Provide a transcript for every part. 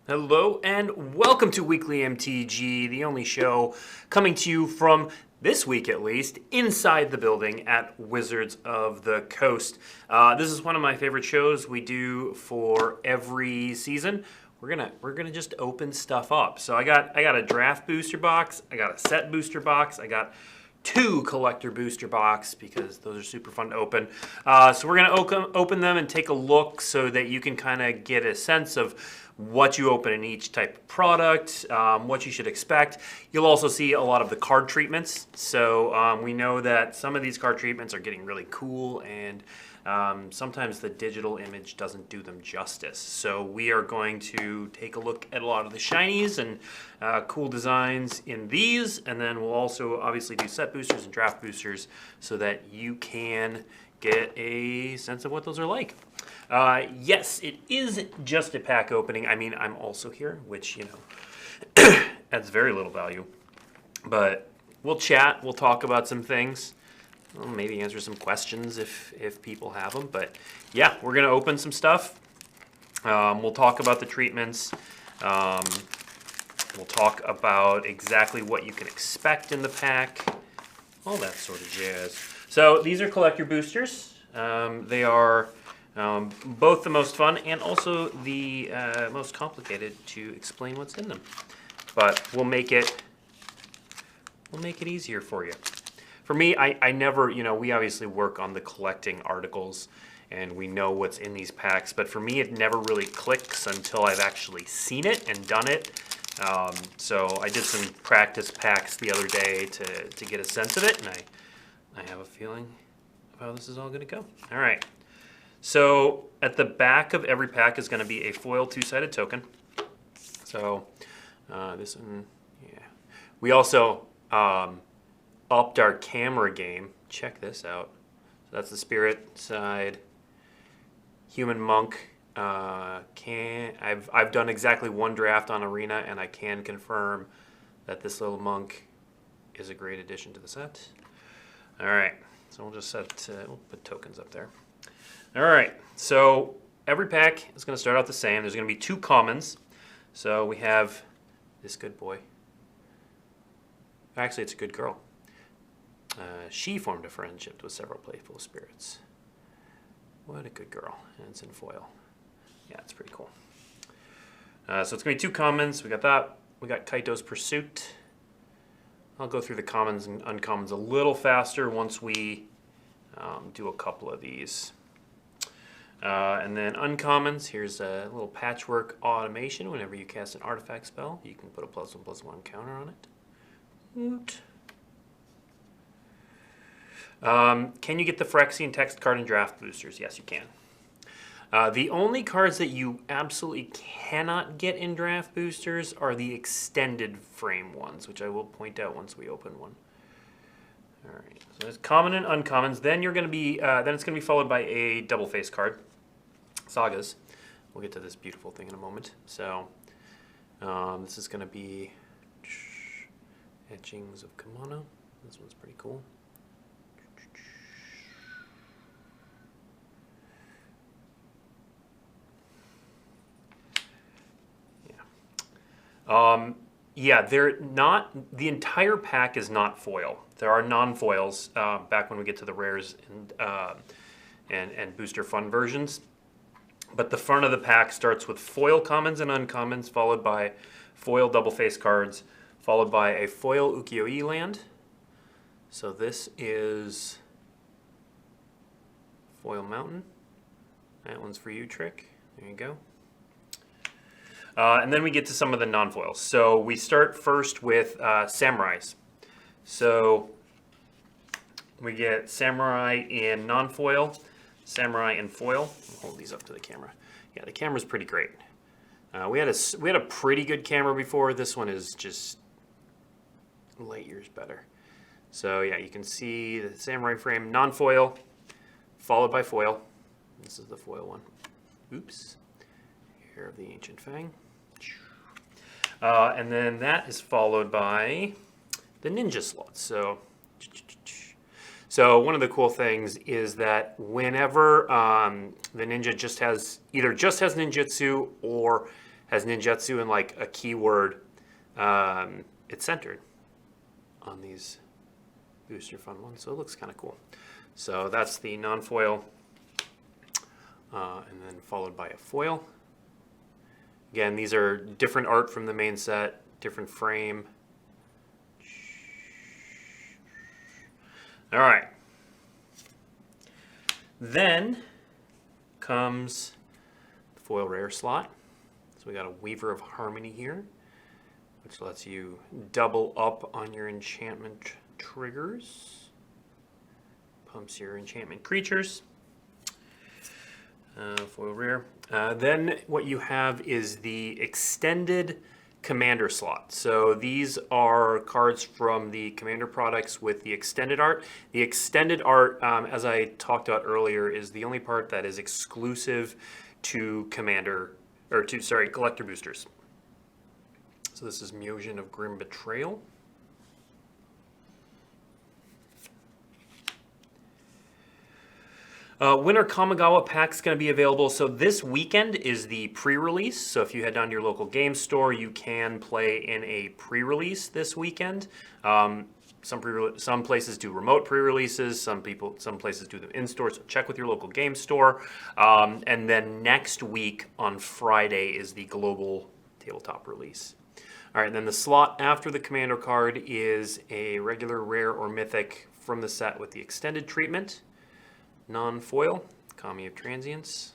Hello and welcome to Weekly MTG, the only show coming to you from this week at least inside the building at Wizards of the Coast. This is one of my favorite shows we do for every season. We're gonna just open stuff up. So I got a draft booster box, I got a set booster box, I got two collector booster box because those are super fun to open. So we're gonna open them and take a look so that you can kind of get a sense of what you open in each type of product, what you should expect. You'll also see a lot of the card treatments. So we know that some of these card treatments are getting really cool and sometimes the digital image doesn't do them justice. So we are going to take a look at a lot of the shinies and cool designs in these, and then we'll also obviously do set boosters and draft boosters so that you can get a sense of what those are like. Yes, it is just a pack opening. I mean, I'm also here, which, you know, adds very little value. But we'll chat, we'll talk about some things. Well, maybe answer some questions if people have them. But yeah, we're going to open some stuff. We'll talk about the treatments. We'll talk about exactly what you can expect in the pack. All that sort of jazz. So these are collector boosters. They are both the most fun and also the most complicated to explain what's in them. But we'll make it easier for you. For me, I never, you know, we obviously work on the collecting articles and we know what's in these packs, but for me it never really clicks until I've actually seen it and done it. So I did some practice packs the other day to get a sense of it, and I have a feeling of how this is all gonna go. All right, so at the back of every pack is gonna be a foil two-sided token. So this one, yeah. We also, upped our camera game. Check this out. So that's the spirit side. Human monk. I've done exactly one draft on Arena, and I can confirm that this little monk is a great addition to the set. All right, so we'll just we'll put tokens up there. All right, so every pack is going to start out the same. There's going to be two commons. So we have this good boy. Actually, it's a good girl. She formed a friendship with several playful spirits. What a good girl. And it's in foil. Yeah, it's pretty cool. So it's going to be two commons. We got that. We got Kaito's Pursuit. I'll go through the commons and uncommons a little faster once we do a couple of these. And then uncommons, here's a little patchwork automation. Whenever you cast an artifact spell, you can put a +1/+1 counter on it. Woot. Can you get the Phyrexian text card and draft boosters? Yes, you can. The only cards that you absolutely cannot get in draft boosters are the extended frame ones, which I will point out once we open one. All right, so there's common and uncommons. Then you're going to be, then it's going to be followed by a double face card, sagas. We'll get to this beautiful thing in a moment. So this is going to be Etchings of Kimono. This one's pretty cool. Yeah, they're not, the entire pack is not foil. There are non-foils back when we get to the rares and booster fun versions. But the front of the pack starts with foil commons and uncommons, followed by foil double face cards, followed by a foil Ukiyoe land. So this is Foil Mountain. That one's for you, Trick. There you go. And then we get to some of the non-foils. So we start first with Samurais. So we get Samurai in non-foil, Samurai in foil. I'll hold these up to the camera. Yeah, the camera's pretty great. We had a pretty good camera before. This one is just light years better. So yeah, you can see the Samurai frame, non-foil, followed by foil. This is the foil one. Oops. Hair of the Ancient Fang. And then that is followed by the ninja slots. So one of the cool things is that whenever the ninja either just has ninjutsu or has ninjutsu and like a keyword. It's centered on these booster fun ones, so it looks kind of cool. So that's the non-foil, and then followed by a foil. Again, these are different art from the main set, different frame. All right. Then comes the foil rare slot. So we got a Weaver of Harmony here, which lets you double up on your enchantment triggers. Pumps your enchantment creatures. Foil rare. Then what you have is the extended commander slot. So these are cards from the commander products with the extended art. The extended art, as I talked about earlier, is the only part that is exclusive to collector boosters. So this is Myojin of Grim Betrayal. Winter Kamigawa pack is going to be available. So this weekend is the pre-release. So if you head down to your local game store, you can play in a pre-release this weekend. Some places do remote pre-releases. Some places do them in store. So check with your local game store. And then next week on Friday is the global tabletop release. All right, and then the slot after the commander card is a regular rare or mythic from the set with the extended treatment. Non-foil, Kami of Transience.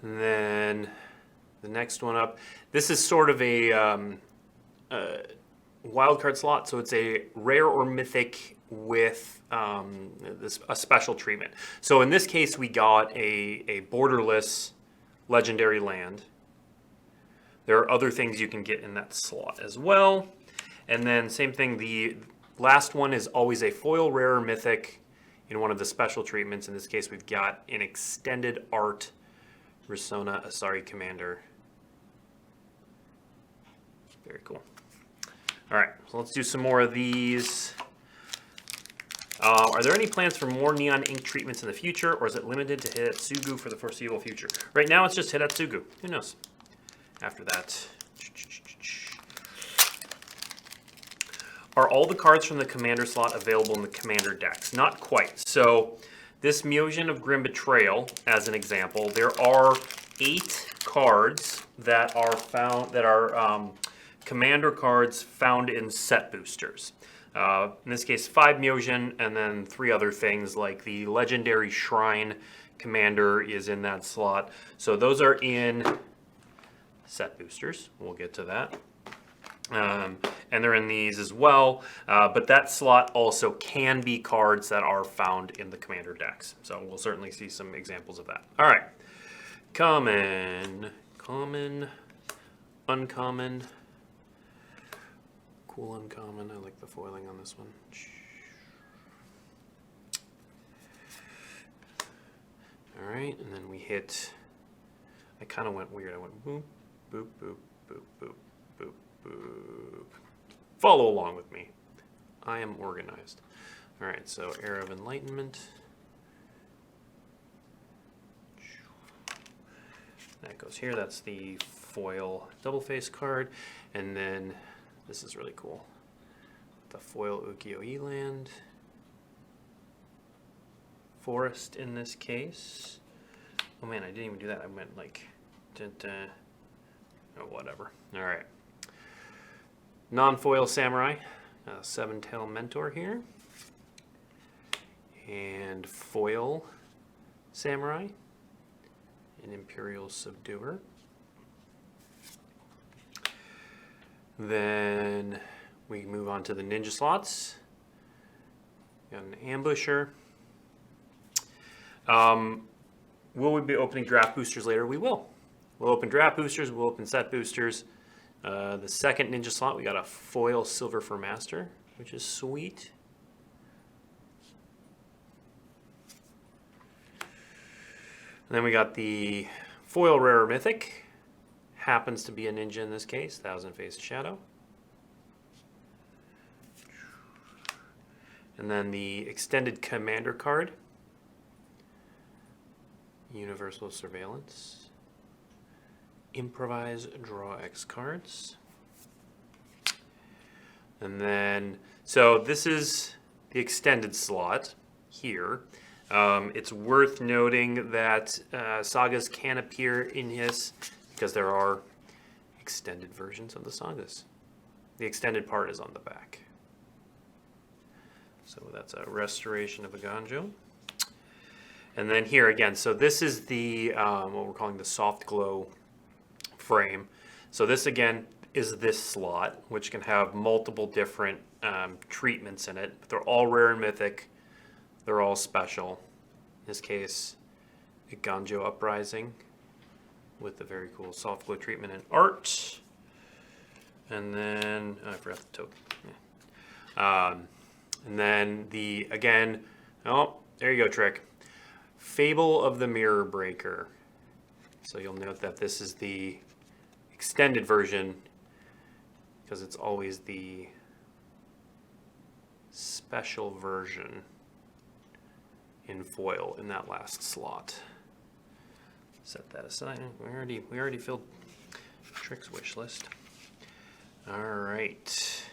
And then the next one up, this is sort of a wild card slot, so it's a rare or mythic with a special treatment. So in this case, we got a borderless legendary land. There are other things you can get in that slot as well. And then same thing, the last one is always a foil rare or mythic in one of the special treatments. In this case, we've got an extended art Risona Asari Commander. Very cool. All right, so let's do some more of these. Are there any plans for more neon ink treatments in the future, or is it limited to Atsuku for the foreseeable future? Right now, it's just Atsuku. Who knows? After that. Are all the cards from the commander slot available in the commander decks? Not quite. So this Myojin of Grim Betrayal, as an example, there are 8 cards that are commander cards found in set boosters. In this case, 5 Myojin and then 3 other things like the legendary Shrine Commander is in that slot. So those are in set boosters. We'll get to that. And they're in these as well, but that slot also can be cards that are found in the commander decks. So we'll certainly see some examples of that. All right, common, uncommon, cool uncommon. I like the foiling on this one. All right, and then we hit, I kind of went weird. I went boop, boop, boop, boop, boop, boop, boop. Follow along with me. I am organized. All right, so Era of Enlightenment. That goes here. That's the foil double face card. And then this is really cool. The foil Ukiyoe land. Forest in this case. Oh man, I didn't even do that. I went like, oh, whatever. All right. Non-foil Samurai, Seven-Tail Mentor here. And foil Samurai, an Imperial Subduer. Then we move on to the ninja slots. Got an Ambusher. Will we be opening draft boosters later? We will. We'll open draft boosters, we'll open set boosters. The second ninja slot, we got a foil Silver for Master, which is sweet. And then we got the foil rare mythic. Happens to be a ninja in this case, Thousand Faced Shadow. And then the extended commander card. Universal Surveillance. Improvise, draw X cards. And then, so this is the extended slot here. It's worth noting that sagas can appear in his because there are extended versions of the sagas. The extended part is on the back. So that's a restoration of a Ganjo. And then here again, so this is the, what we're calling the soft glow frame. So this again is this slot, which can have multiple different treatments in it. But they're all rare and mythic. They're all special. In this case, a Ganjo Uprising with the very cool soft glow treatment and art. And then, oh, I forgot the token. Yeah. And then the, again, oh, there you go, Trick. Fable of the Mirror Breaker. So you'll note that this is the extended version because it's always the special version in foil in that last slot. Set that aside. We already filled Trick's wish list. All right.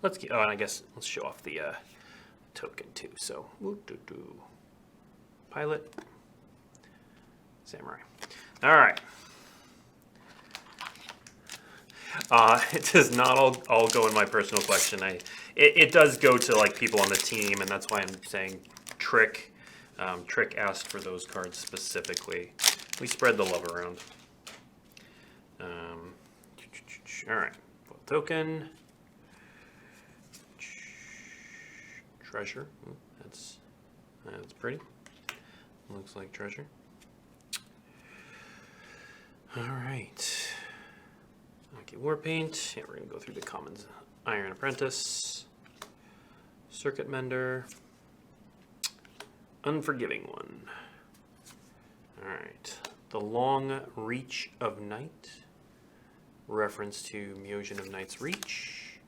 Let's get. Oh, and I guess let's show off the token too. So, pilot, samurai. All right. It does not all go in my personal collection. It does go to like people on the team, and that's why I'm saying Trick. Trick asked for those cards specifically. We spread the love around. All right, token. Treasure. Ooh, that's pretty. Looks like treasure. All right. Okay, war paint. Yeah, we're gonna go through the commons. Iron Apprentice. Circuit Mender. Unforgiving One. All right. The Long Reach of Night. Reference to Myosian of Night's Reach.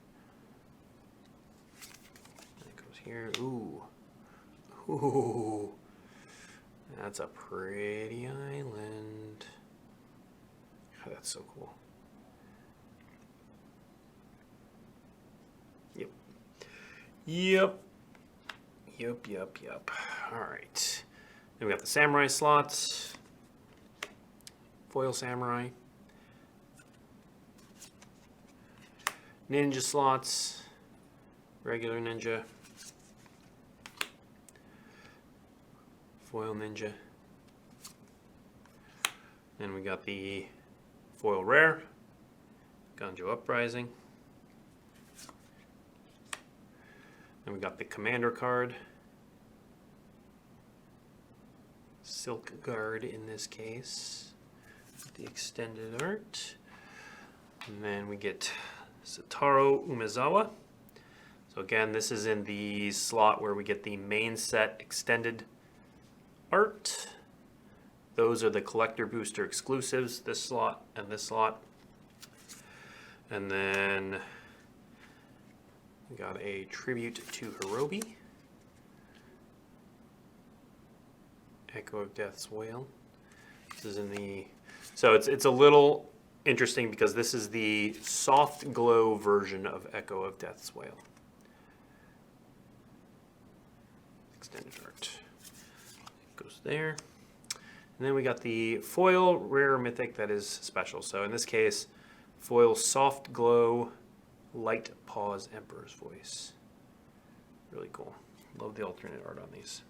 That goes here. Ooh. Ooh. That's a pretty island. Oh, that's so cool. Yep. All right. Then we got the samurai slots. Foil samurai. Ninja slots. Regular ninja. Foil ninja. Then we got the foil rare. Ganjo Uprising. Then we got the commander card. Silk Guard in this case. The extended art. And then we get Satoru Umezawa. So again, this is in the slot where we get the main set extended art. Those are the collector booster exclusives, this slot and this slot. And then we got a tribute to Hirobi. Echo of Death's Wail. This is in the, so it's a little interesting because this is the soft glow version of Echo of Death's Wail. Extended art. Goes there. And then we got the foil rare mythic that is special. So in this case, foil soft glow light pause Emperor's Voice. Really cool. Love the alternate art on these.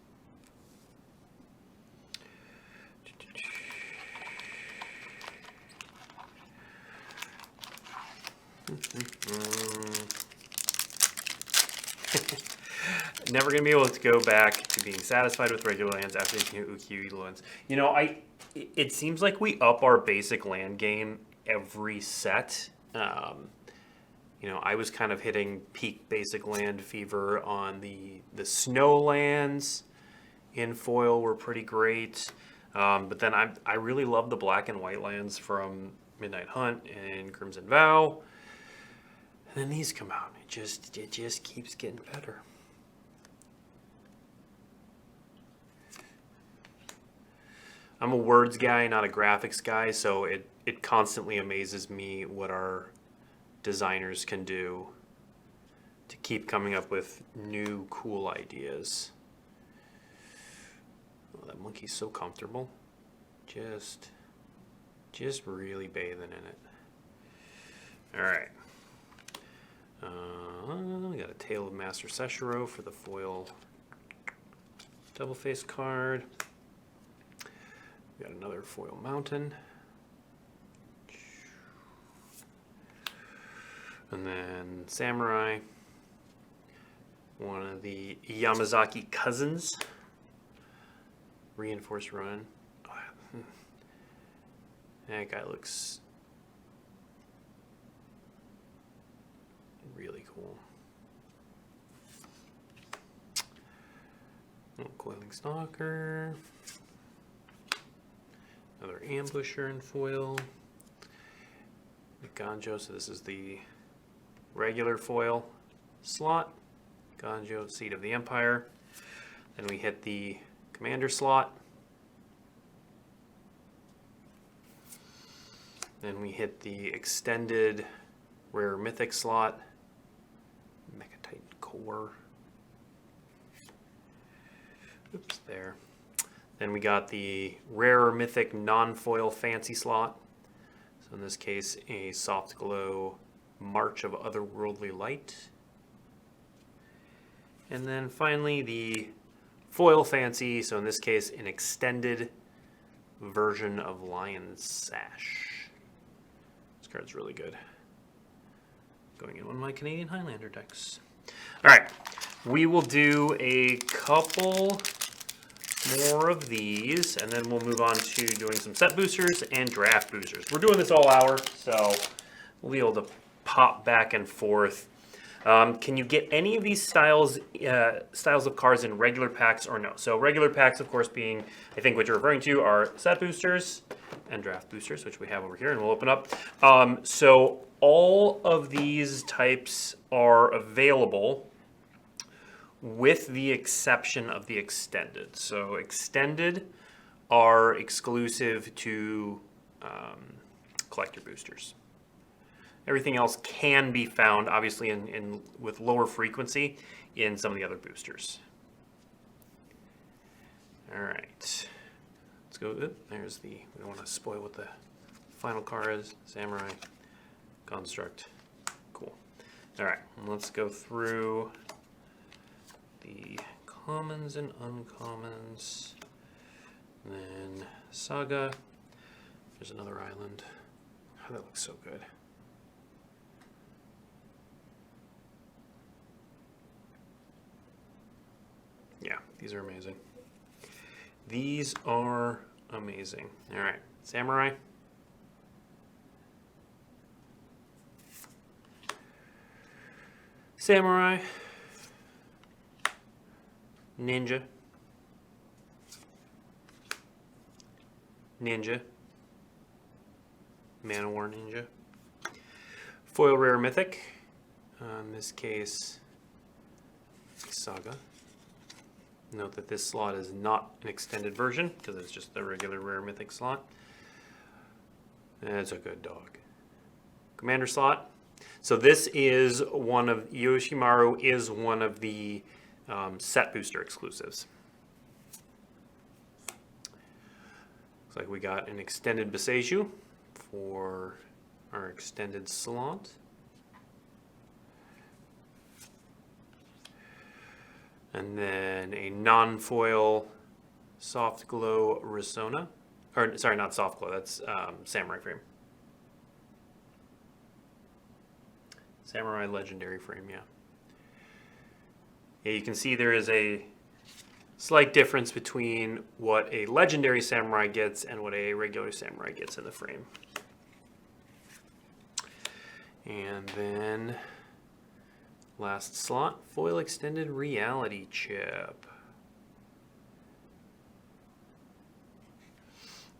Never gonna be able to go back to being satisfied with regular lands after using Ukiyoe lands. You know, it seems like we up our basic land game every set. You know, I was kind of hitting peak basic land fever on the snow lands in foil were pretty great. But then I really love the black and white lands from Midnight Hunt and Crimson Vow. And then these come out. It just keeps getting better. I'm a words guy, not a graphics guy, so it constantly amazes me what our designers can do to keep coming up with new cool ideas. Oh, that monkey's so comfortable. Just really bathing in it. All right. We got a Tale of Master Seshiro for the foil double face card. We got another foil mountain. And then Samurai. One of the Yamazaki cousins. Reinforced run. That guy looks really cool. Coiling Stalker. Another Ambusher in foil. Ganjo, so this is the regular foil slot. Ganjo, Seat of the Empire. Then we hit the Commander slot. Then we hit the extended Rare Mythic slot. Mechatitan Core. Oops, there. Then we got the Rare Mythic non-foil fancy slot. So in this case, a Soft Glow March of Otherworldly Light. And then finally the foil fancy, so in this case, an extended version of Lion's Sash. This card's really good. Going in one of my Canadian Highlander decks. All right, we will do a couple more of these, and then we'll move on to doing some set boosters and draft boosters. We're doing this all hour, so we'll be able to pop back and forth. Can you get any of these styles of cards in regular packs or no? So regular packs, of course, being, I think what you're referring to are set boosters and draft boosters, which we have over here, and we'll open up. So all of these types are available with the exception of the extended. So extended are exclusive to collector boosters. Everything else can be found, obviously, with lower frequency in some of the other boosters. All right, let's go. There's the, we don't want to spoil what the final card is. Samurai, Construct, cool. All right, let's go through the commons and uncommons. And then Saga, there's another island. Oh, that looks so good. Yeah, these are amazing. These are amazing. All right, Samurai. Samurai. Ninja. Ninja. Man-O-War Ninja. Foil Rare Mythic. In this case, Saga. Note that this slot is not an extended version because it's just the regular Rare Mythic slot. That's a good dog. Commander slot. So this is one of, Yoshimaru is one of the set booster exclusives. Looks like we got an extended Beseiju for our extended slot. And then a non-foil Soft Glow Risona. Or, sorry, not Soft Glow, that's Samurai frame. Samurai Legendary frame, yeah. Yeah, you can see there is a slight difference between what a Legendary Samurai gets and what a regular Samurai gets in the frame. And then last slot, foil extended reality chip.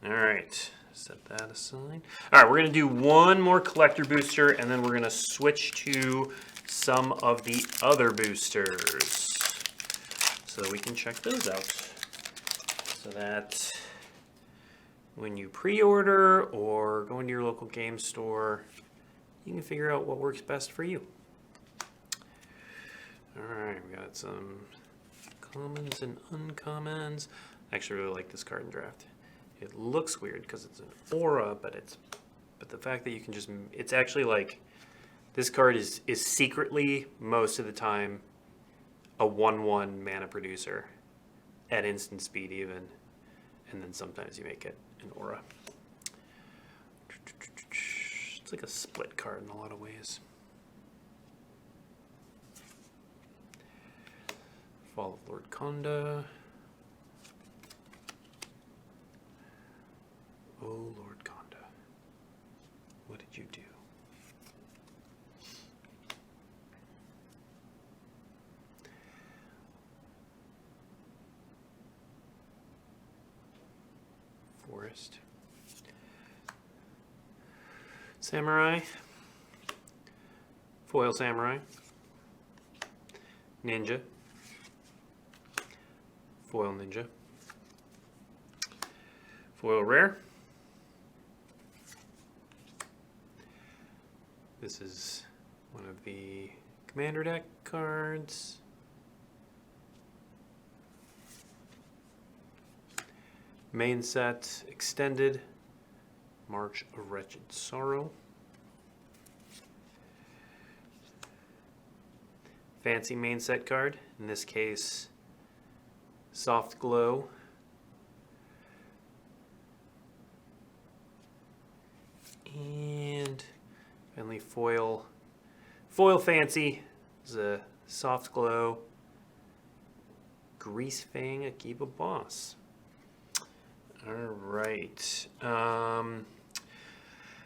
All right, set that aside. All right, we're gonna do one more collector booster and then we're gonna switch to some of the other boosters so that we can check those out. So that when you pre-order or go into your local game store, you can figure out what works best for you. All right, we got some commons and uncommons. I actually really like this card in draft. It looks weird because it's an aura, but the fact that you can just, it's actually like, this card is secretly, most of the time, a 1/1 mana producer at instant speed even, and then sometimes you make it an aura. It's like a split card in a lot of ways. Fall of Lord Konda. Oh, Lord Konda, what did you do? Forest. Samurai. Foil Samurai. Ninja. Foil Ninja. Foil Rare. This is one of the Commander deck cards. Main set, Extended, March of Wretched Sorrow. Fancy main set card, in this case, Soft Glow. And finally foil fancy is a Soft Glow Grease Fang Akiba Boss. All right.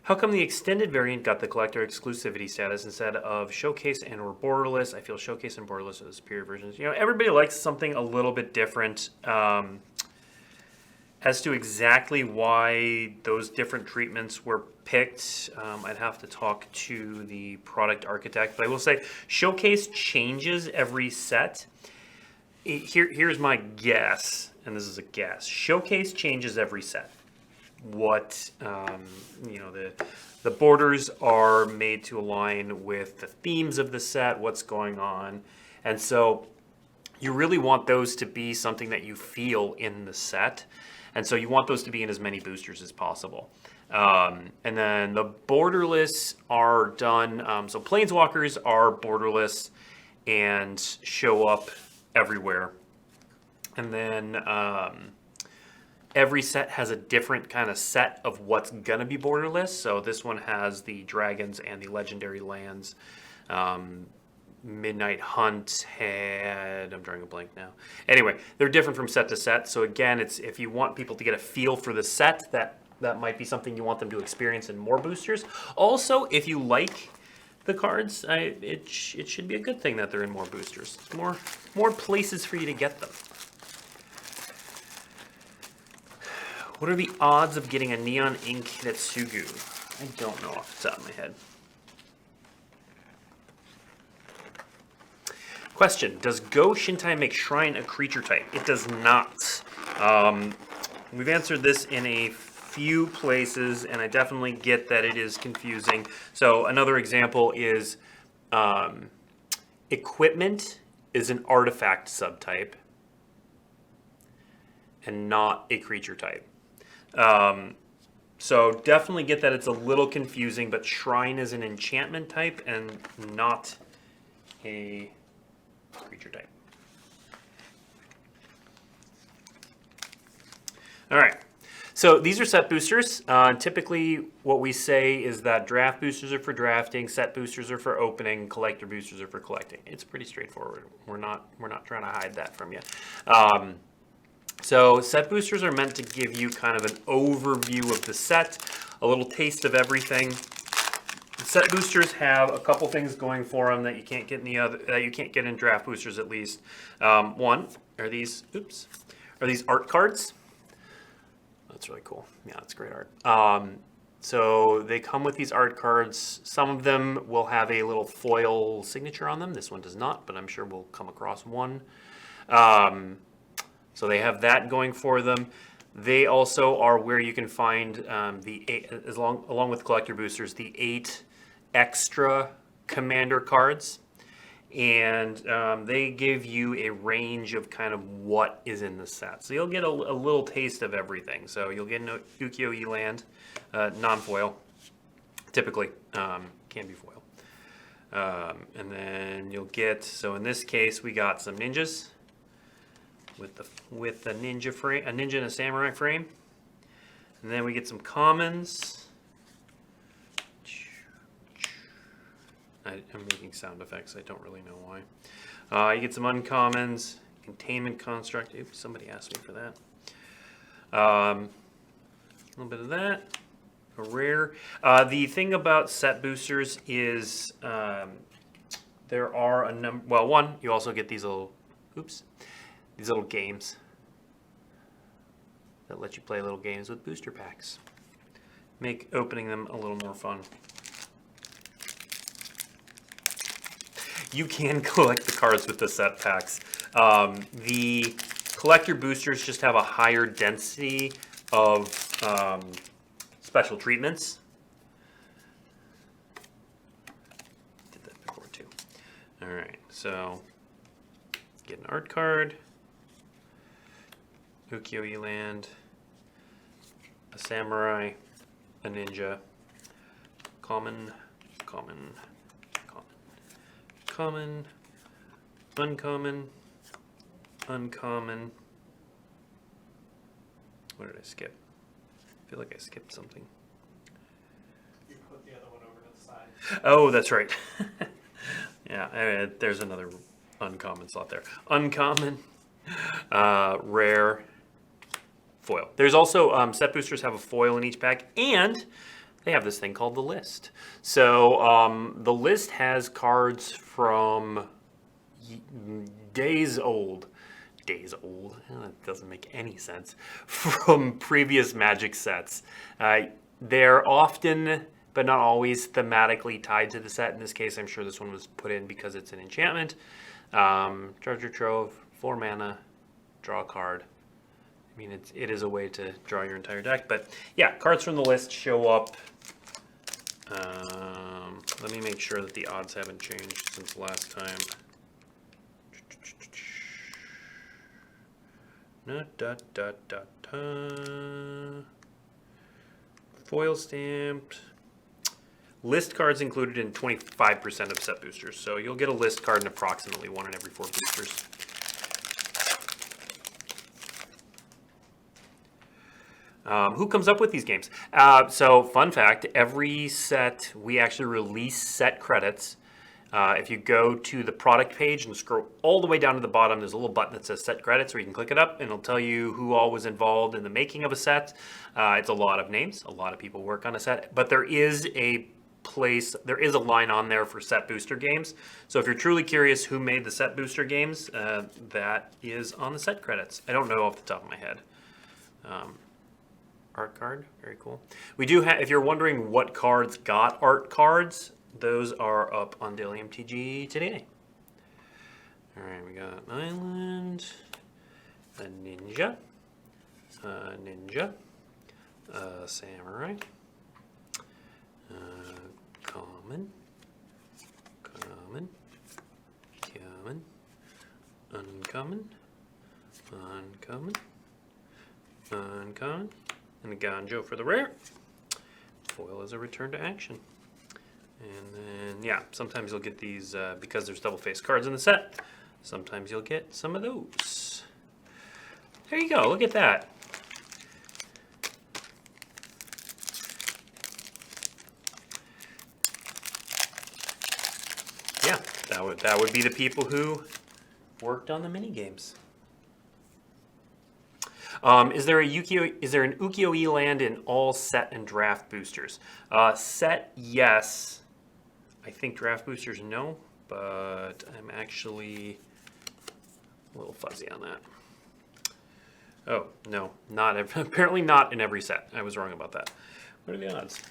How come the extended variant got the collector exclusivity status instead of Showcase and or Borderless? I feel Showcase and Borderless are the superior versions. You know, everybody likes something a little bit different. As to exactly why those different treatments were picked, I'd have to talk to the product architect. But I will say, Showcase changes every set. Here's my guess, and this is a guess. Showcase changes every set. What, you know, the borders are made to align with the themes of the set, what's going on. And so you really want those to be something that you feel in the set. And so you want those to be in as many boosters as possible. And then the borderless are done, so Planeswalkers are borderless and show up everywhere. And then every set has a different kind of set of what's going to be borderless. So this one has the dragons and the legendary lands. Midnight Hunt had, I'm drawing a blank now. Anyway, they're different from set to set. So again, it's if you want people to get a feel for the set, that might be something you want them to experience in more boosters. Also, if you like the cards, it should be a good thing that they're in more boosters. More places for you to get them. What are the odds of getting a Neon Ink Hitsugu? I don't know off the top of my head. Question, does Go Shintai make Shrine a creature type? It does not. We've answered this in a few places, and I definitely get that it is confusing. So another example is equipment is an artifact subtype and not a creature type. So definitely get that it's a little confusing, but Shrine is an enchantment type and not a creature type. All right, so these are set boosters. Typically what we say is that draft boosters are for drafting, set boosters are for opening, collector boosters are for collecting. It's pretty straightforward. We're not trying to hide that from you. So set boosters are meant to give you kind of an overview of the set, a little taste of everything. Set boosters have a couple things going for them that you can't get in the other, that you can't get in draft boosters at least. One are these art cards. That's really cool. Yeah, that's great art. So they come with these art cards. Some of them will have a little foil signature on them. This one does not, but I'm sure we'll come across one. So they have that going for them. They also are where you can find along with collector boosters, the 8 extra commander cards. And they give you a range of kind of what is in the set. So you'll get a little taste of everything. So you'll get an Ukiyoe land, non-foil, typically, can be foil. And then you'll get, so in this case, we got some ninjas with a ninja frame, a ninja and a samurai frame. And then we get some commons. I'm making sound effects. I don't really know why. You get some uncommons, containment construct. Oops, somebody asked me for that. A little bit of that. A rare. The thing about set boosters is there are a number. Well, one, you also get these little, these little games that let you play little games with booster packs. Make opening them a little more fun. You can collect the cards with the set packs. The collector boosters just have a higher density of special treatments. Did that before too. All right, so get an art card, Ukiyoe land, a samurai, a ninja, common, uncommon. What did I skip? I feel like I skipped something. You put the other one over to the side. Oh, that's right. Yeah, there's another uncommon slot there. Uncommon, rare, foil. There's also, set boosters have a foil in each pack, and they have this thing called the list. So the list has cards from days old. That doesn't make any sense. From previous Magic sets. They're often, but not always, thematically tied to the set. In this case, I'm sure this one was put in because it's an enchantment. Treasure Trove, 4 mana, draw a card. I mean, it is a way to draw your entire deck. But yeah, cards from the list show up. Let me make sure that the odds haven't changed since last time. Foil stamped. List cards included in 25% of set boosters. So you'll get a list card in approximately 1 in every 4 boosters. Who comes up with these games? So fun fact, every set, we actually release set credits. If you go to the product page and scroll all the way down to the bottom, there's a little button that says set credits where you can click it up and it'll tell you who all was involved in the making of a set. It's a lot of names, a lot of people work on a set, but there is a line on there for set booster games. So if you're truly curious who made the set booster games, that is on the set credits. I don't know off the top of my head. Art card, very cool. We do have, if you're wondering what cards got art cards, those are up on Daily MTG today. All right, we got an island, a ninja, a samurai, common, uncommon, and a Ganjo for the rare. Foil is a return to action. And then, yeah, sometimes you'll get these, because there's double-faced cards in the set, sometimes you'll get some of those. There you go, look at that. Yeah, that would be the people who worked on the mini games. Is there an Ukiyoe land in all set and draft boosters? Set, yes. I think draft boosters, no. But I'm actually a little fuzzy on that. Oh, no. Apparently not in every set. I was wrong about that. What are the odds?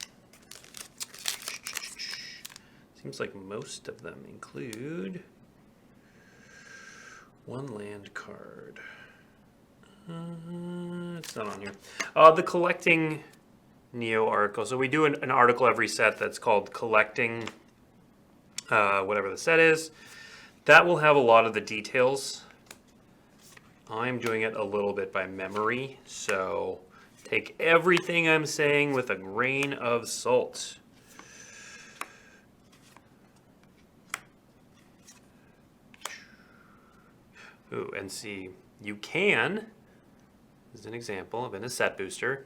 Seems like most of them include 1 land card. It's not on here. The collecting Neo article. So we do an article every set that's called collecting whatever the set is. That will have a lot of the details. I'm doing it a little bit by memory, so take everything I'm saying with a grain of salt. Ooh, and see, you can, this is an example of in a set booster.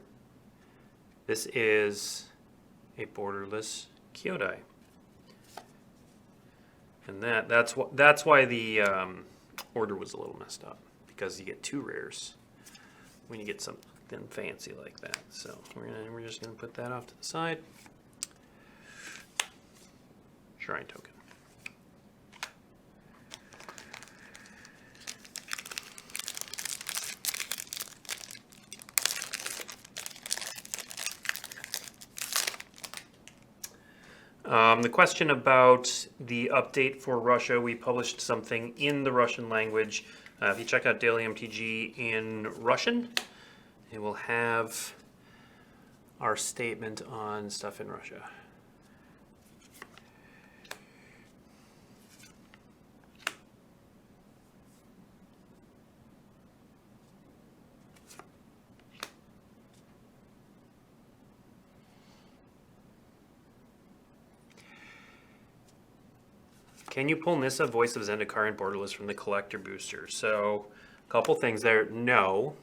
This is a borderless Ukiyoe. And that's why the order was a little messed up, because you get 2 rares when you get something fancy like that. So we're just gonna put that off to the side. Shrine token. The question about the update for Russia, we published something in the Russian language. If you check out Daily MTG in Russian, it will have our statement on stuff in Russia. Can you pull Nissa, Voice of Zendikar, and Borderless from the collector booster? So, a couple things there. No.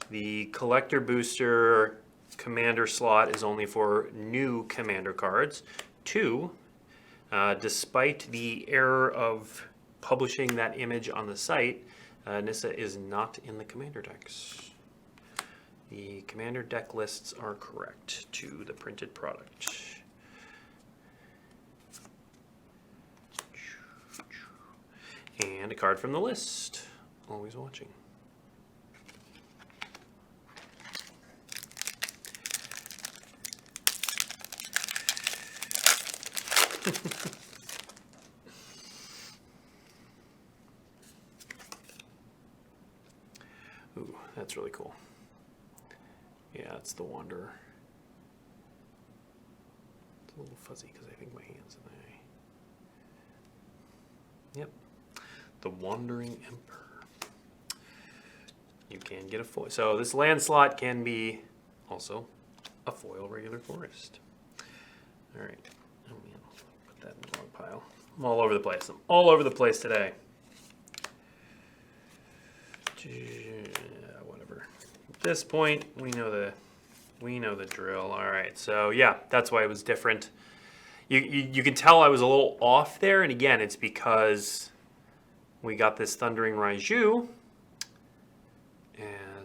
The collector booster commander slot is only for new commander cards. 2, despite the error of publishing that image on the site, Nissa is not in the commander decks. The commander deck lists are correct to the printed product. And a card from the list. Always watching. Ooh, that's really cool. Yeah, it's the Wanderer. It's a little fuzzy because I think my hand's in the way. Yep. The Wandering Emperor. You can get a foil. So this land slot can be also a foil regular forest. All right. Oh man, put that in the wrong pile. I'm all over the place. I'm all over the place today. Whatever. At this point, we know the drill. All right. So yeah, that's why it was different. You can tell I was a little off there, and again, it's because we got this Thundering Raiju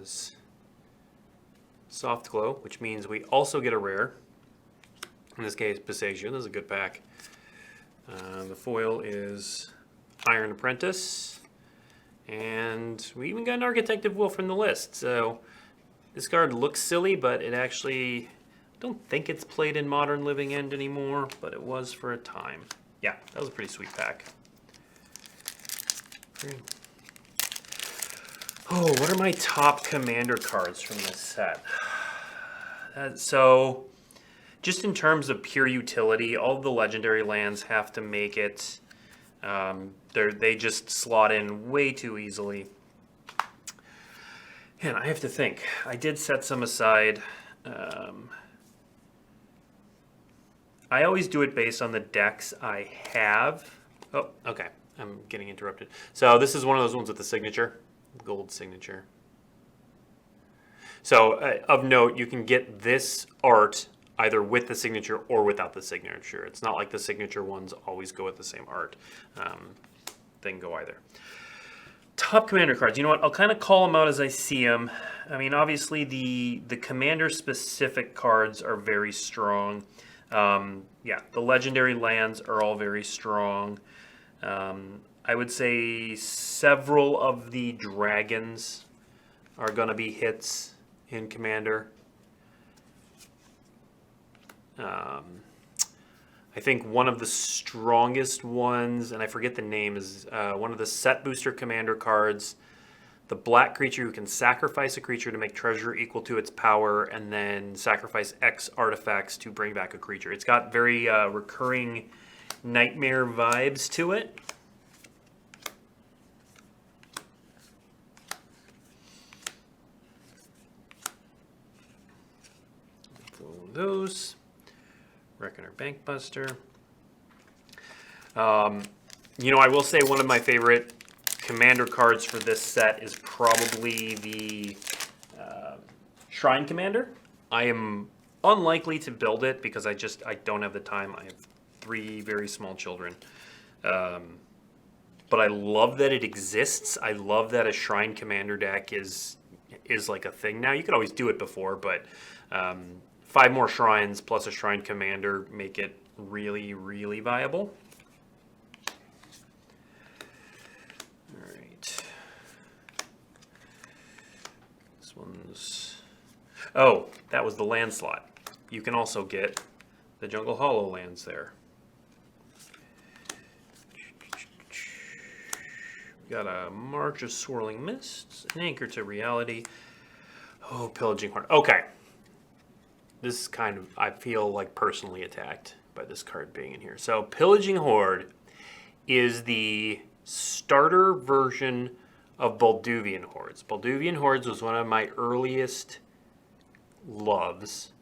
as Soft Glow, which means we also get a rare. In this case, Passagia. This is a good pack. The foil is Iron Apprentice. And we even got an Architect of Will from the list. So this card looks silly, but it actually, I don't think it's played in Modern Living End anymore, but it was for a time. Yeah, that was a pretty sweet pack. Oh, what are my top commander cards from this set? So, just in terms of pure utility, all of the legendary lands have to make it. They just slot in way too easily. And I have to think. I did set some aside. I always do it based on the decks I have. Oh, okay. I'm getting interrupted. So this is one of those ones with the signature, gold signature. So of note, you can get this art either with the signature or without the signature. It's not like the signature ones always go with the same art. They can go either. Top commander cards. You know what? I'll kind of call them out as I see them. I mean, obviously the commander-specific cards are very strong. Yeah, the legendary lands are all very strong. I would say several of the dragons are going to be hits in Commander. I think one of the strongest ones, and I forget the name, is one of the set booster Commander cards the black creature who can sacrifice a creature to make treasure equal to its power, and then sacrifice X artifacts to bring back a creature. It's got very recurring nightmare vibes to it. Those. Reckoner Bankbuster. You know, I will say one of my favorite commander cards for this set is probably the Shrine Commander. I am unlikely to build it because I don't have the time. I have 3 very small children. But I love that it exists. I love that a Shrine Commander deck is like a thing now. You could always do it before, but 5 more shrines plus a Shrine Commander make it really, really viable. All right. This one's... Oh, that was the land slot. You can also get the Jungle Hollow lands there. We got a March of Swirling Mists, an Anchor to Reality. Oh, Pillaging Horde. Okay. This is kind of, I feel like personally attacked by this card being in here. So Pillaging Horde is the starter version of Balduvian Hordes. Balduvian Hordes was one of my earliest loves.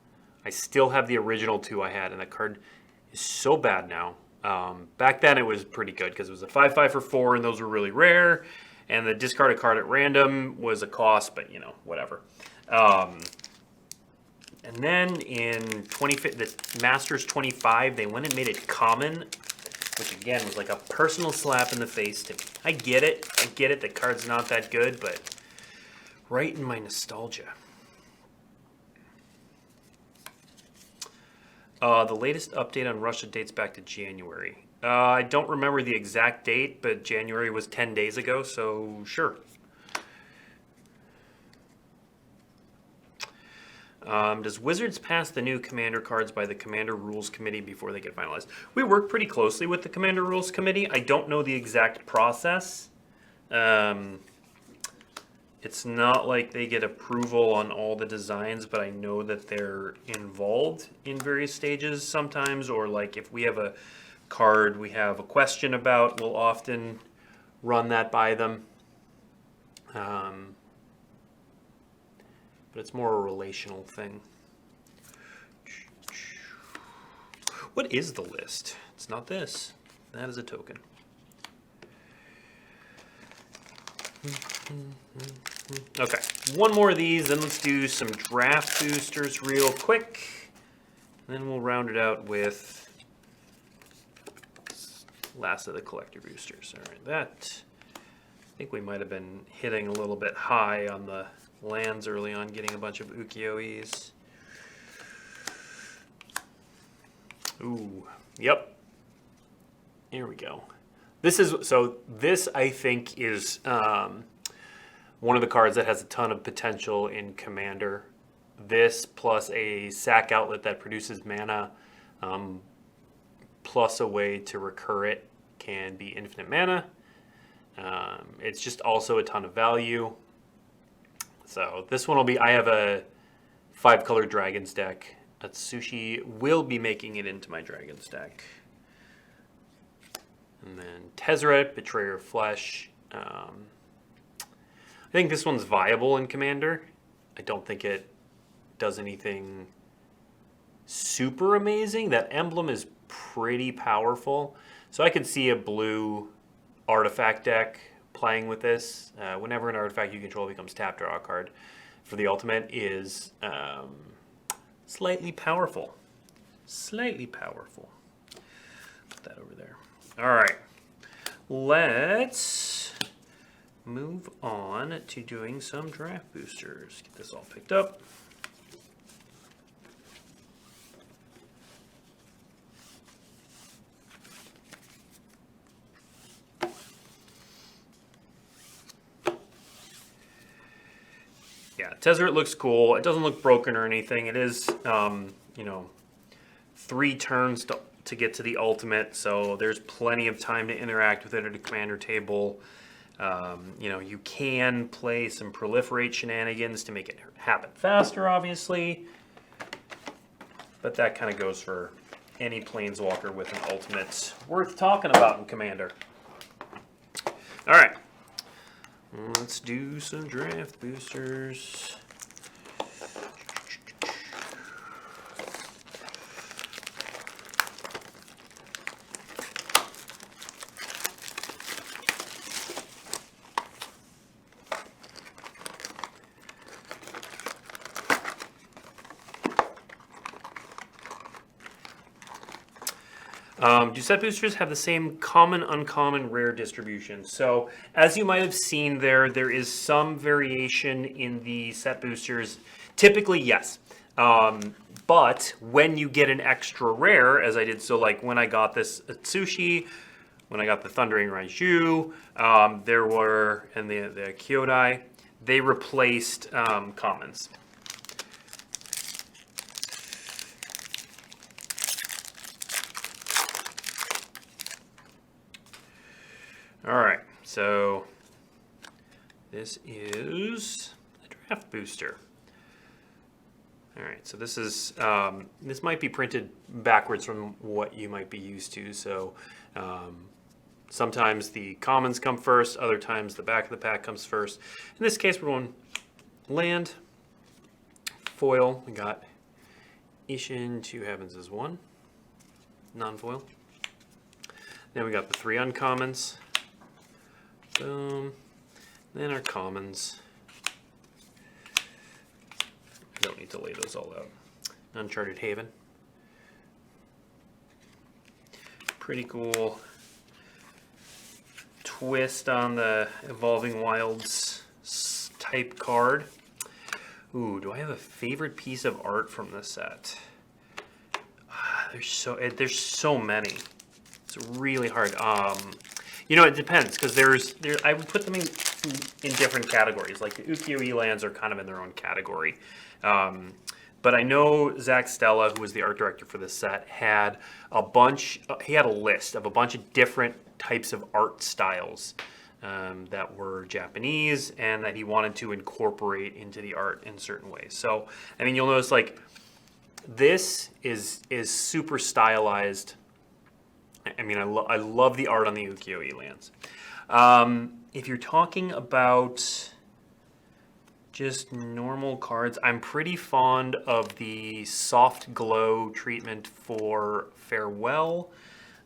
I still have the original 2 I had, and that card is so bad now. Back then it was pretty good because it was a 5/5 for 4, and those were really rare. And the discard a card at random was a cost, but you know, whatever. And then in the Masters 25, they went and made it common, which again was like a personal slap in the face to me. I get it. The card's not that good, but right in my nostalgia. The latest update on Russia dates back to January. I don't remember the exact date, but January was 10 days ago, so sure. Does Wizards pass the new Commander cards by the Commander Rules Committee before they get finalized? We work pretty closely with the Commander Rules Committee. I don't know the exact process. It's not like they get approval on all the designs, but I know that they're involved in various stages sometimes, or like if we have a card we have a question about, we'll often run that by them. But it's more a relational thing. What is the list? It's not this. That is a token. Okay, one more of these, then let's do some draft boosters real quick. Then we'll round it out with last of the collector boosters. All right, that, I think we might have been hitting a little bit high on the lands early on, getting a bunch of Ukiyoes. Ooh, yep. Here we go. This I think is one of the cards that has a ton of potential in Commander. This plus a sack outlet that produces mana, plus a way to recur it, can be infinite mana. It's just also a ton of value. So this one will be, I have a 5-color Dragons deck. Atsuku will be making it into my Dragons deck. And then Tezzeret, Betrayer of Flesh. I think this one's viable in Commander. I don't think it does anything super amazing. That emblem is pretty powerful. So I could see a blue artifact deck playing with this. Whenever an artifact you control becomes tapped, draw a card for the ultimate is slightly powerful. Slightly powerful. Put that over there. All right. Let's move on to doing some draft boosters. Get this all picked up. Yeah, Tezzeret looks cool. It doesn't look broken or anything. It is, 3 turns to get to the ultimate, so there's plenty of time to interact with it at a commander table. You know, you can play some proliferate shenanigans to make it happen faster, obviously. But that kind of goes for any planeswalker with an ultimate worth talking about in Commander. All right. Let's do some draft boosters. Do set boosters have the same common, uncommon, rare distribution? So, as you might have seen there is some variation in the set boosters. Typically, yes. But when you get an extra rare, as I did, so like when I got this Atsuku, when I got the Thundering Raiju, there were, and the Ukiyoe, they replaced commons. All right, so this is a draft booster. All right, so this is this might be printed backwards from what you might be used to. So sometimes the commons come first, other times the back of the pack comes first. In this case, we're going land, foil. We got Ishin, 2 Heavens is 1, non-foil. Then we got the 3 uncommons. Boom. Then our commons. I don't need to lay those all out. Uncharted Haven. Pretty cool twist on the Evolving Wilds type card. Ooh, do I have a favorite piece of art from this set? There's so many. It's really hard. You know, it depends, because I would put them in different categories. Like the Ukiyoe lands are kind of in their own category. But I know Zach Stella, who was the art director for this set, had he had a list of a bunch of different types of art styles that were Japanese and that he wanted to incorporate into the art in certain ways. So, I mean, you'll notice, like, this is super stylized. I mean, I love the art on the Ukiyoe lands. If you're talking about just normal cards, I'm pretty fond of the soft glow treatment for Farewell.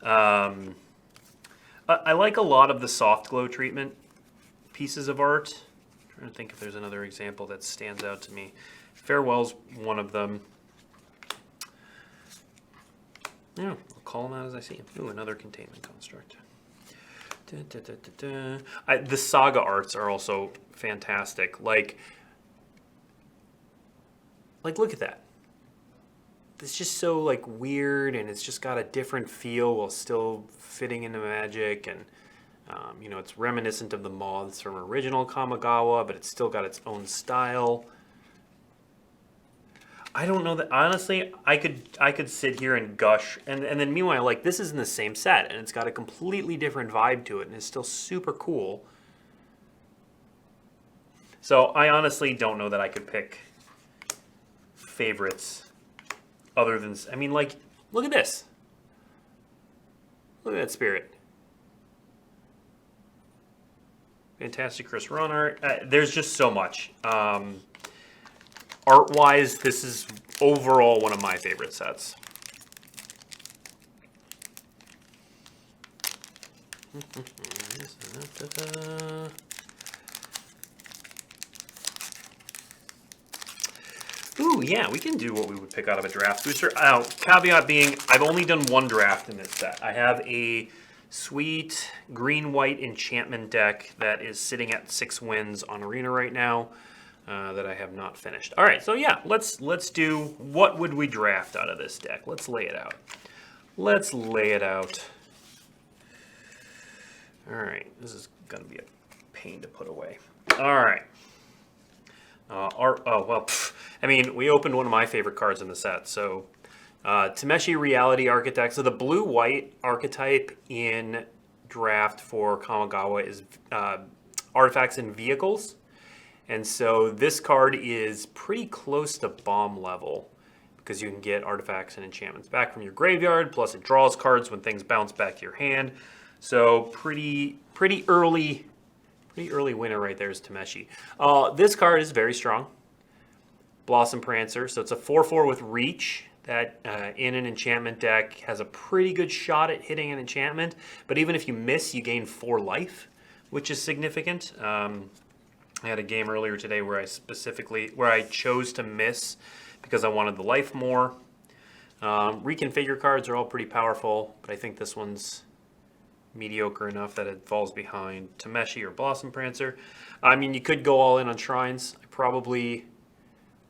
I like a lot of the soft glow treatment pieces of art. I'm trying to think if there's another example that stands out to me. Farewell's one of them. Yeah, I'll call them out as I see them. Ooh, another containment construct. The saga arts are also fantastic. Like, look at that. It's just so, like, weird, and it's just got a different feel while still fitting into Magic. And, you know, it's reminiscent of the moths from original Kamigawa, but it's still got its own style. I don't know that, honestly. I could sit here and gush, and then meanwhile, like, this is in the same set, and it's got a completely different vibe to it, and it's still super cool. So I honestly don't know that I could pick favorites other than, I mean, like, look at this. Look at that spirit. Fantastic Chris Ron art. There's just so much. Art-wise, this is overall one of my favorite sets. Ooh, yeah, we can do what we would pick out of a draft booster. Caveat being, I've only done one draft in this set. I have a sweet green-white enchantment deck that is sitting at 6 wins on Arena right now. That I have not finished. All right, so yeah, let's do, what would we draft out of this deck? Let's lay it out. Let's lay it out. All right, this is gonna be a pain to put away. All right. I mean, we opened one of my favorite cards in the set. So, Tameshi Reality Architect. So the blue-white archetype in draft for Kamigawa is artifacts and vehicles. And so this card is pretty close to bomb level because you can get artifacts and enchantments back from your graveyard, plus it draws cards when things bounce back to your hand. So pretty early winner right there is Tameshi. This card is very strong. Blossom Prancer, so it's a 4/4 with reach that in an enchantment deck has a pretty good shot at hitting an enchantment, but even if you miss, you gain 4 life, which is significant. I had a game earlier today where I chose to miss because I wanted the life more. Reconfigure cards are all pretty powerful, but I think this one's mediocre enough that it falls behind Tameshi or Blossom Prancer. I mean, you could go all in on Shrines. I probably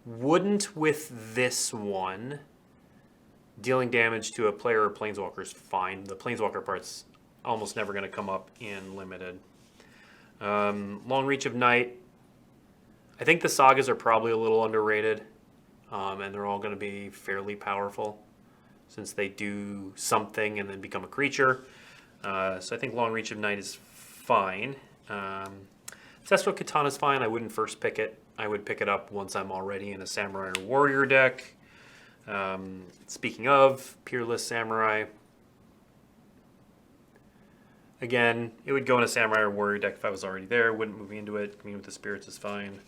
wouldn't with this one. Dealing damage to a player or Planeswalker is fine. The Planeswalker part's almost never going to come up in Limited. Long Reach of Night. I think the Sagas are probably a little underrated, and they're all going to be fairly powerful since they do something and then become a creature. So I think Long Reach of Night is fine. Testo Katana is fine. I wouldn't first pick it. I would pick it up once I'm already in a Samurai or Warrior deck. Speaking of Peerless Samurai, again, it would go in a Samurai or Warrior deck if I was already there. Wouldn't move me into it. Communing with the Spirits is fine.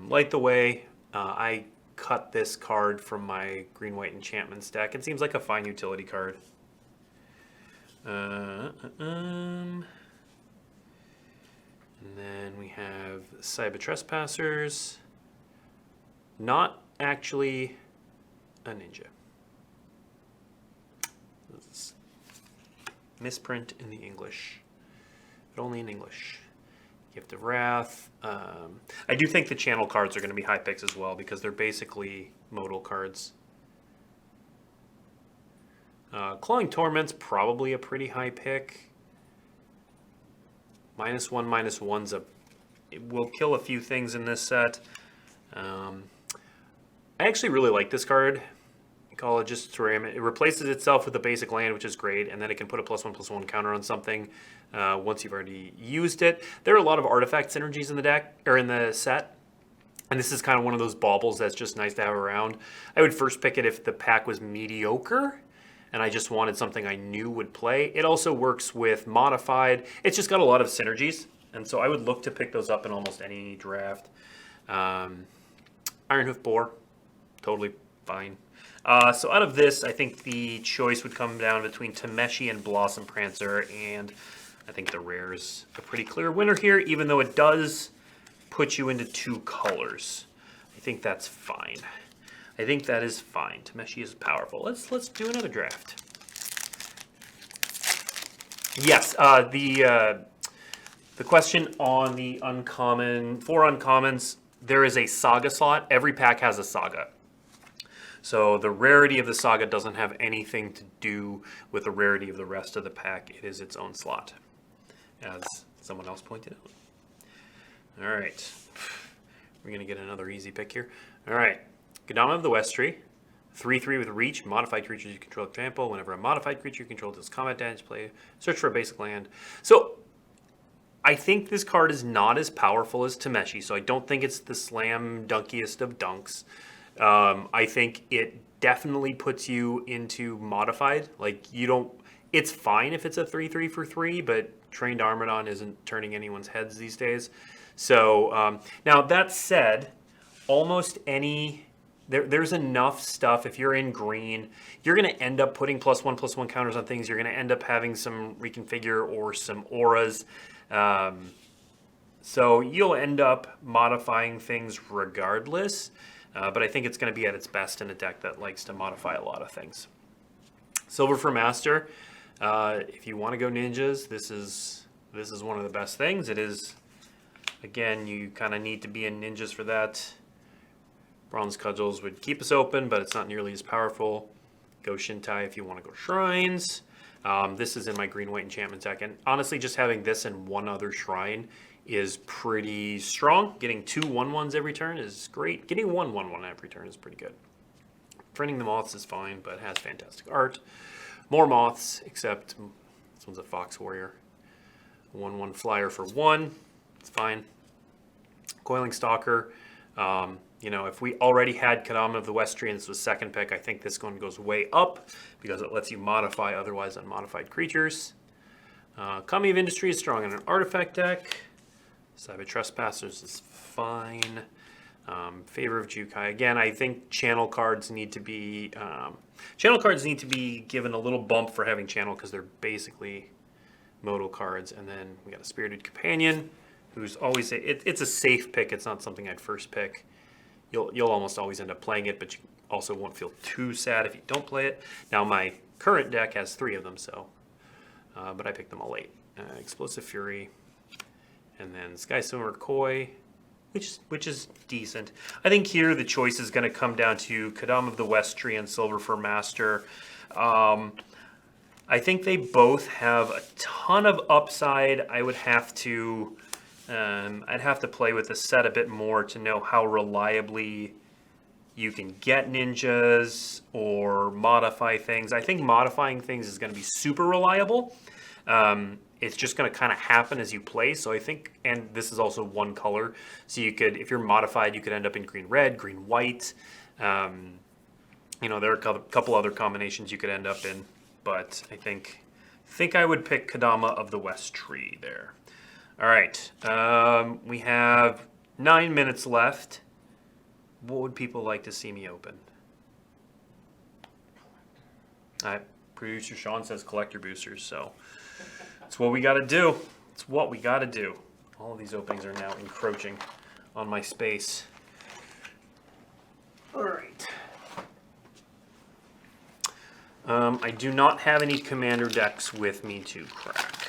Light the Way. I cut this card from my green-white enchantments deck. It seems like a fine utility card. And then we have Cyber Trespassers. Not actually a ninja. It's misprint in the English, but only in English. Gift of Wrath. I do think the channel cards are going to be high picks as well because they're basically modal cards. Clawing Torment's probably a pretty high pick. -1/-1's it will kill a few things in this set. I actually really like this card. Ecologist Terrarium. It replaces itself with a basic land, which is great, and then it can put a +1/+1 counter on something once you've already used it. There are a lot of artifact synergies in the deck or in the set, and this is kind of one of those baubles that's just nice to have around. I would first pick it if the pack was mediocre, and I just wanted something I knew would play. It also works with Modified. It's just got a lot of synergies, and so I would look to pick those up in almost any draft. Ironhoof Boar, totally fine. So out of this, I think the choice would come down between Tameshi and Blossom Prancer, and I think the rare's a pretty clear winner here, even though it does put you into 2 colors. I think that's fine. I think that is fine. Tameshi is powerful. Let's do another draft. Yes, the question on the uncommon, for uncommons, there is a saga slot. Every pack has a saga. So the rarity of the saga doesn't have anything to do with the rarity of the rest of the pack. It is its own slot, as someone else pointed out. All right. We're going to get another easy pick here. All right. Kodama of the West Tree. 3/3 with reach. Modified creatures you control trample. Whenever a modified creature you control does combat damage, play. Search for a basic land. So I think this card is not as powerful as Tameshi, so I don't think it's the slam dunkiest of dunks. I think it definitely puts you into modified. Like, you don't, it's fine if it's a 3/3 for 3, but Trained Armadon isn't turning anyone's heads these days. So, now that said, almost any, there's enough stuff. If you're in green, you're going to end up putting +1/+1 counters on things. You're going to end up having some reconfigure or some auras. So you'll end up modifying things regardless. But I think it's going to be at its best in a deck that likes to modify a lot of things. Silver for Master. If you want to go ninjas, this is one of the best things. It is, again, you kind of need to be in ninjas for that. Bronze Cudgels would keep us open, but it's not nearly as powerful. Go Shintai if you want to go Shrines. This is in my green-white enchantment deck, and honestly, just having this and one other Shrine is pretty strong. Getting 2 1/1s every turn is great. Getting 1 1/1 every turn is pretty good. Printing the Moths is fine, but it has fantastic art. More Moths, except this one's a Fox Warrior. 1/1 flyer for 1. It's fine. Coiling Stalker. You know, if we already had Kadama of the West Tree and this was second pick, I think this one goes way up because it lets you modify otherwise unmodified creatures. Kami of Industry is strong in an artifact deck. Cyber Trespassers is fine. Favor of Jukai. Again, I think channel cards need to be given a little bump for having channel because they're basically modal cards. And then we got a Spirited Companion, who's always it's a safe pick. It's not something I'd first pick. You'll almost always end up playing it, but you also won't feel too sad if you don't play it. Now my current deck has 3 of them, so but I picked them all late. Explosive Fury, and then Sky Swimmer Koi, which is decent. I think here the choice is going to come down to Kadam of the West Tree and Silver Fur Master. I think they both have a ton of upside. I would have to, I'd have to play with the set a bit more to know how reliably you can get ninjas or modify things. I think modifying things is going to be super reliable. It's just going to kind of happen as you play. So I think, and this is also one color. So you could, if you're modified, you could end up in green, red, green, white. You know, there are a couple other combinations you could end up in, but I think I would pick Kadama of the West Tree there. All right, we have 9 minutes left. What would people like to see me open? Producer Sean says collector boosters, so it's what we got to do. It's what we got to do. All of these openings are now encroaching on my space. All right. I do not have any commander decks with me to crack.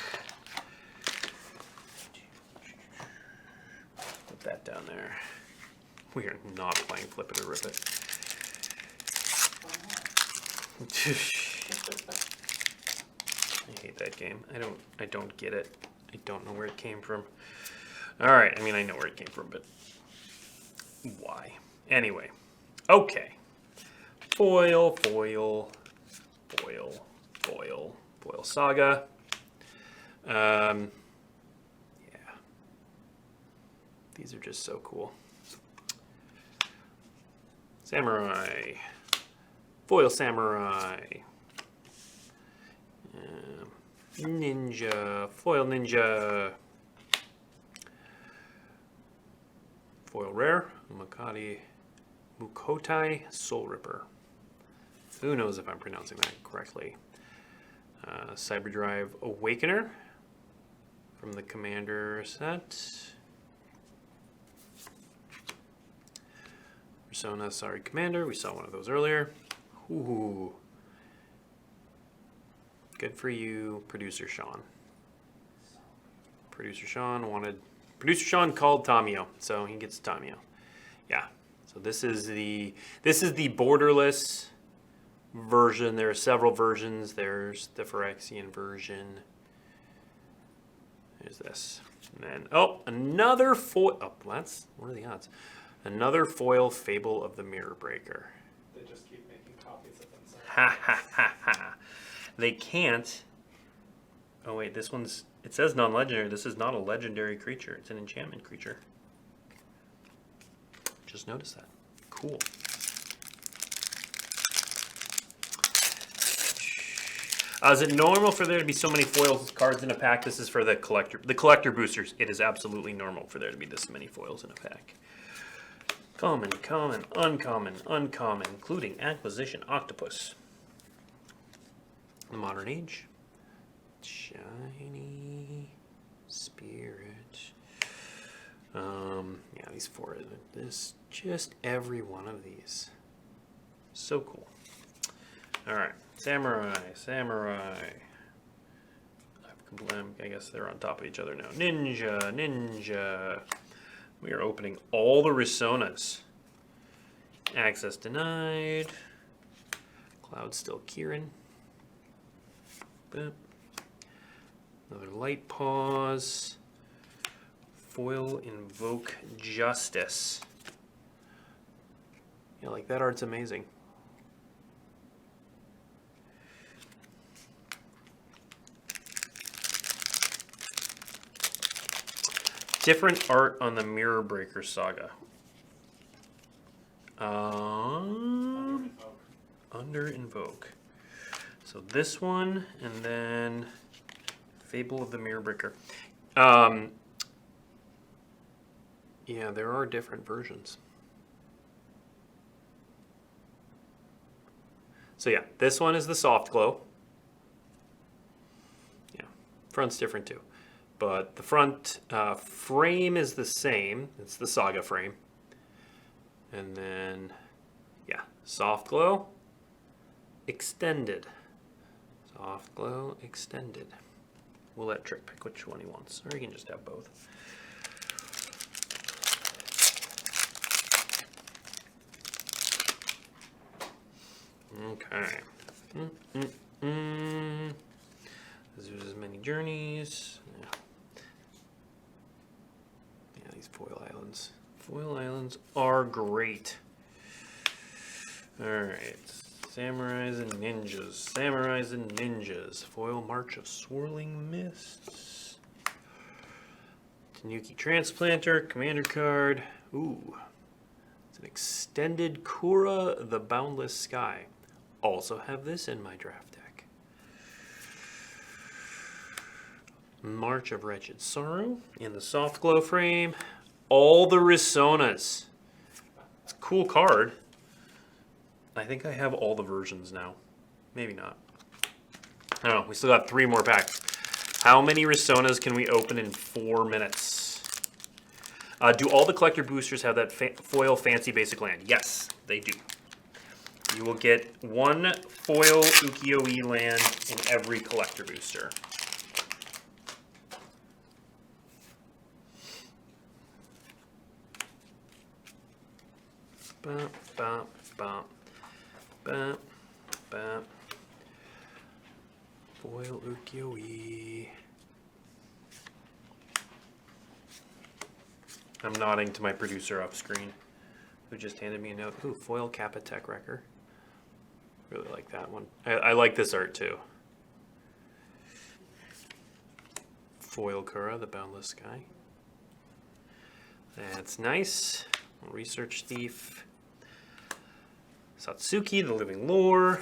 Put that down there. We are not playing Flip It or Rip It. I hate that game. I don't get it. I don't know where it came from. All right, I mean, I know where it came from, but why? Anyway, okay. Foil Saga. Yeah. These are just so cool. Samurai. Foil Samurai. Ninja. Foil Ninja. Foil Rare. Mukotai Soul Ripper. Who knows if I'm pronouncing that correctly. Cyberdrive Awakener from the Commander set. Persona, sorry, Commander. We saw one of those earlier. Ooh. Good for you, Producer Sean. Producer Sean called Tamio, so he gets Tamio. Yeah. So this is the borderless version. There are several versions. There's the Phyrexian version. There's this. And then another foil. Oh, what are the odds? Another foil Fable of the Mirror Breaker. They just keep making copies of themselves. Ha ha ha ha. They can't. Oh wait, this one's. It says non-legendary. This is not a legendary creature. It's an enchantment creature. Just noticed that. Cool. Is it normal for there to be so many foil cards in a pack? This is for the collector boosters. It is absolutely normal for there to be this many foils in a pack. Common, common, uncommon, uncommon, including Acquisition Octopus. The Modern Age. Shiny Spirit. Yeah, these four. Just every one of these. So cool. All right, Samurai. I guess they're on top of each other now. Ninja. We are opening all the Risonas. Access denied. Cloud still Kieran. Boop. Another Light Paws. Foil Invoke Justice. Yeah, like that art's amazing. Different art on the Mirror Breaker Saga. Under Invoke. So this one, and then Fable of the Mirror Breaker. Yeah, there are different versions. So yeah, this one is the soft glow. Yeah, front's different too. But the front frame is the same. It's the Saga frame. And then, yeah, soft glow, extended. Soft glow, extended. We'll let Trick pick which one he wants, or he can just have both. Okay. There's as many journeys. Yeah, these foil islands. Foil islands are great. Alright. Samurais and Ninjas. Samurais and Ninjas. Foil March of Swirling Mists. Tanuki Transplanter. Commander card. Ooh. It's an extended Kura the Boundless Sky. Also have this in my draft deck. March of Wretched Sorrow in the soft glow frame. All the Risonas. It's a cool card. I think I have all the versions now. Maybe not. I don't know. We still got 3 more packs. How many Risonas can we open in 4 minutes? Do all the collector boosters have that foil fancy basic land? Yes, they do. You will get 1 foil Ukiyoe land in every collector booster. Bop, bop, bop, bop, bop. Foil Ukiyoe. I'm nodding to my producer off screen, who just handed me a note. Ooh, foil Kappa Tech Wrecker. Really like that one. I like this art too. Foil Kura, the Boundless Sky. That's nice. Research Thief. Satsuki, the Living Lore.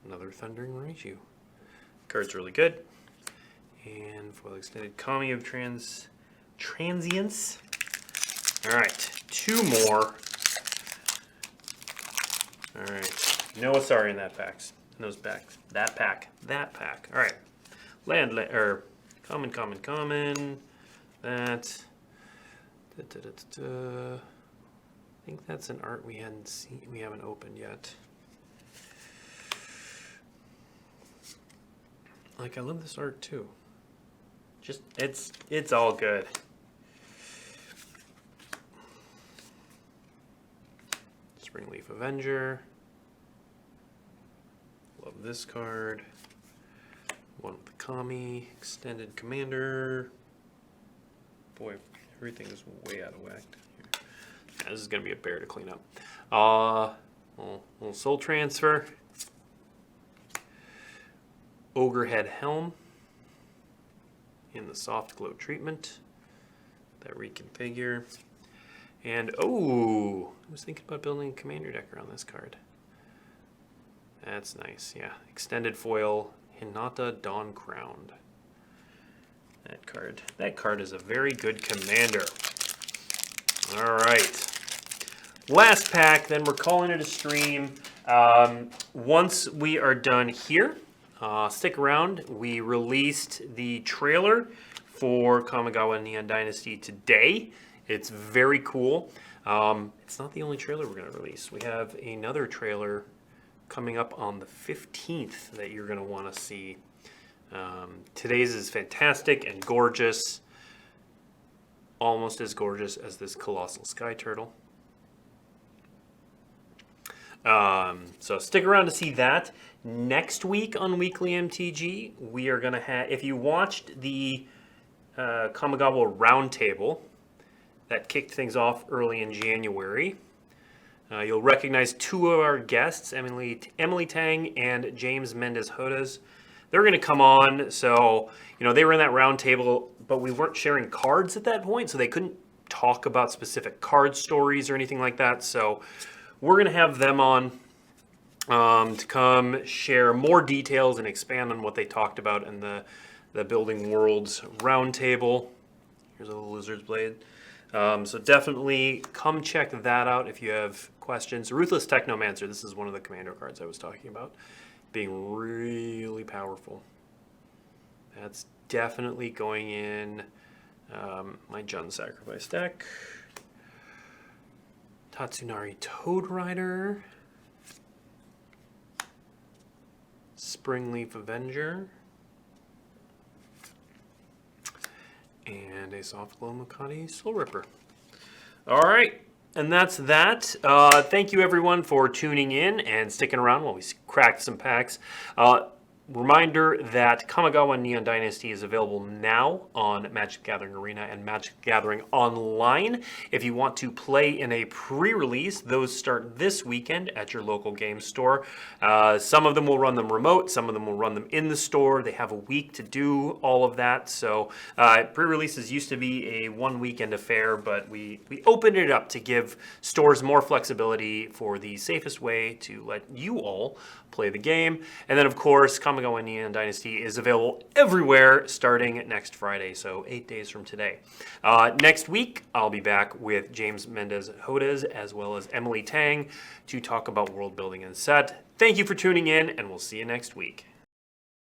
Another Thundering Reiju. Card's really good. And foil extended Kami of Transience. Alright, 2 more. Alright. No Asari in that packs. In those packs. That pack. Alright. Common. That. I think that's an art we haven't opened yet. Like, I love this art too. Just it's all good. Springleaf Avenger. Love this card. One with the Kami, Extended Commander. Boy, everything is way out of whack here. Yeah, this is gonna be a bear to clean up. Little Soul Transfer. Ogrehead Helm in the soft glow treatment. That reconfigure. And I was thinking about building a commander deck around this card. That's nice, yeah. Extended foil, Hinata Dawn Crowned. That card is a very good commander. All right. Last pack, then we're calling it a stream. Once we are done here, stick around. We released the trailer for Kamigawa Neon Dynasty today. It's very cool. It's not the only trailer we're going to release. We have another trailer coming up on the 15th that you're going to want to see. Today's is fantastic and gorgeous. Almost as gorgeous as this Colossal Sky Turtle. So stick around to see that. Next week on Weekly MTG, we are going to have, if you watched the Kamigawa Roundtable that kicked things off early in January, you'll recognize 2 of our guests, Emily Tang and James Mendez Hodas. they're going to come on. So, they were in that round table, but we weren't sharing cards at that point, so they couldn't talk about specific card stories or anything like that. So we're going to have them on to come share more details and expand on what they talked about in the Building Worlds roundtable. Here's a little lizard's blade. So definitely come check that out if you have questions. Ruthless Technomancer, this is one of the commando cards I was talking about, being really powerful. That's definitely going in my Jund Sacrifice deck. Tatsunari Toad Rider. Springleaf Avenger. And a Soft Glow Makati Soul Ripper. All right, and that's that. Thank you everyone for tuning in and sticking around while we cracked some packs. Reminder that Kamigawa Neon Dynasty is available now on Magic the Gathering Arena and Magic the Gathering Online. If you want to play in a pre-release, those start this weekend at your local game store. Some of them will run them remote, some of them will run them in the store. They have a week to do all of that. So pre-releases used to be a one-weekend affair, but we opened it up to give stores more flexibility for the safest way to let you all play the game. And then, of course, Kamigawa Neon Dynasty is available everywhere starting next Friday, so 8 days from today. Next week, I'll be back with James Mendez-Hodez as well as Emily Tang to talk about world building and set. Thank you for tuning in, and we'll see you next week.